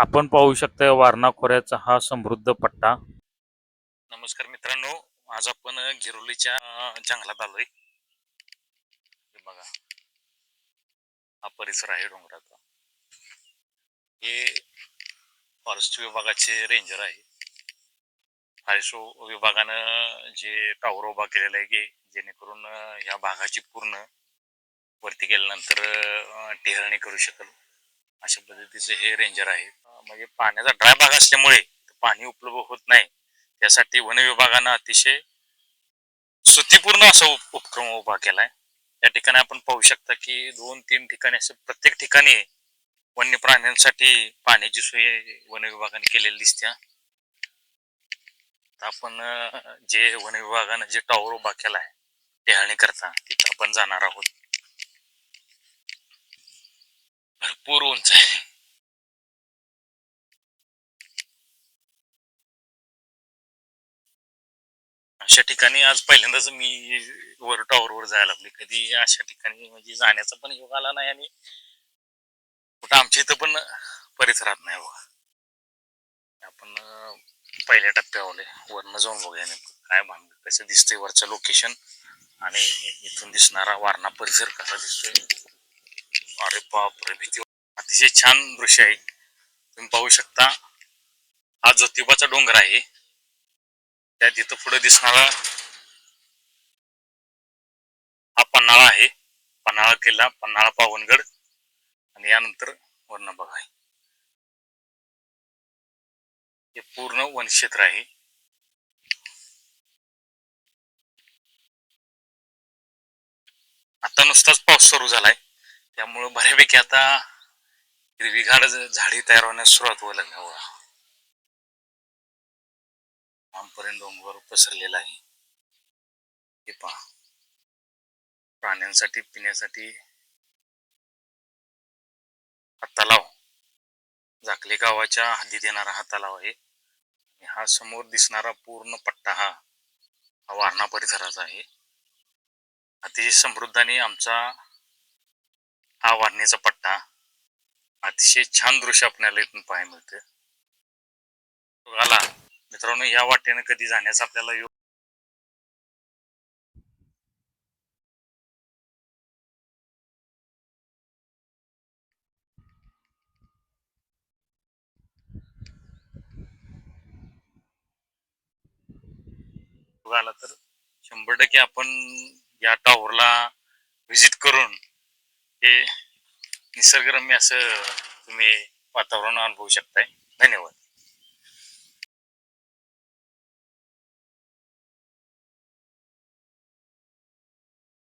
आपण पाहू शकता वारणा खोऱ्याचा हा समृद्ध पट्टा. नमस्कार मित्रांनो, आज आपण गिरोलीच्या जंगलात आलोय. हे बघा, हा परिसर आहे डोंगराचा. हे फॉरेस्ट विभागाचे रेंजर आहे. फॉरेस्ट विभागानं जे टॉवर उभा केलेला आहे की जेणेकरून या भागाची पूर्ण वरती गेल्यानंतर टेहळणी करू शकेल अशा पद्धतीचे हे रेंजर आहे. म्हणजे पाण्याचा ड्राय भाग असल्यामुळे पाणी उपलब्ध होत नाही, त्यासाठी वन विभागानं अतिशय स्तुतीपूर्ण असा उपक्रम उभा केलाय. या ठिकाणी आपण पाहू शकता की 2-3 ठिकाणी असं प्रत्येक ठिकाणी वन्य प्राण्यांसाठी पाण्याची सोय वन विभागाने केलेली दिसते. आपण जे वन विभागानं जे टॉवर उभा केलाय टेहळणी करता तिथं आपण जाणार आहोत. भरपूर उंच आहे. अशा ठिकाणी आज पहिल्यांदाच मी वर टॉवरवर जायला लागले. कधी अशा ठिकाणी म्हणजे जाण्याचा पण योग आला नाही आणि कुठं आमच्या इथं पण परिसरात नाही बघा. आपण पहिल्या टप्प्यावर वरनं जाऊन बघूया नेमकं काय भान कसं दिसतंय वरचं लोकेशन आणि इथून दिसणारा वारणा परिसर कसा दिसतोय. अरे बापरे, भीती. अतिशय छान दृश्य आहे. तुम्ही पाहू शकता हा ज्योतिबाचा डोंगर आहे. त्या तिथं पुढे दिसणारा हा पन्हाळा आहे. पन्हाळा किल्ला, पन्हाळा पावनगड आणि यानंतर वर्ण बघा हे पूर्ण वनक्षेत्र आहे. आता नुसताच पाऊस सुरू झालाय त्यामुळे बऱ्यापैकी आता हिरवीगार झाडी तयार होण्यास सुरुवात व्हायला लागली. आमपर्यंत डोंगर पसरलेला आहे. हे पहा, प्राण्यांसाठी पिण्यासाठी हा तलाव झाकली गावाच्या हद्दीत येणारा हा तलाव आहे. हा समोर दिसणारा पूर्ण पट्टा हा वारणा परिसराचा आहे. अतिशय समृद्ध आणि आमचा हा वारणेचा पट्टा. अतिशय छान दृश्य आपल्याला इथून पाहायला मिळते. बघाला मित्रांनो, या वाटेने कधी जाण्याचा आपल्याला योग आला तर 100% आपण या टॉवरला व्हिजिट करून हे निसर्गरम्य असं तुम्ही वातावरण अनुभवू शकताय. धन्यवाद.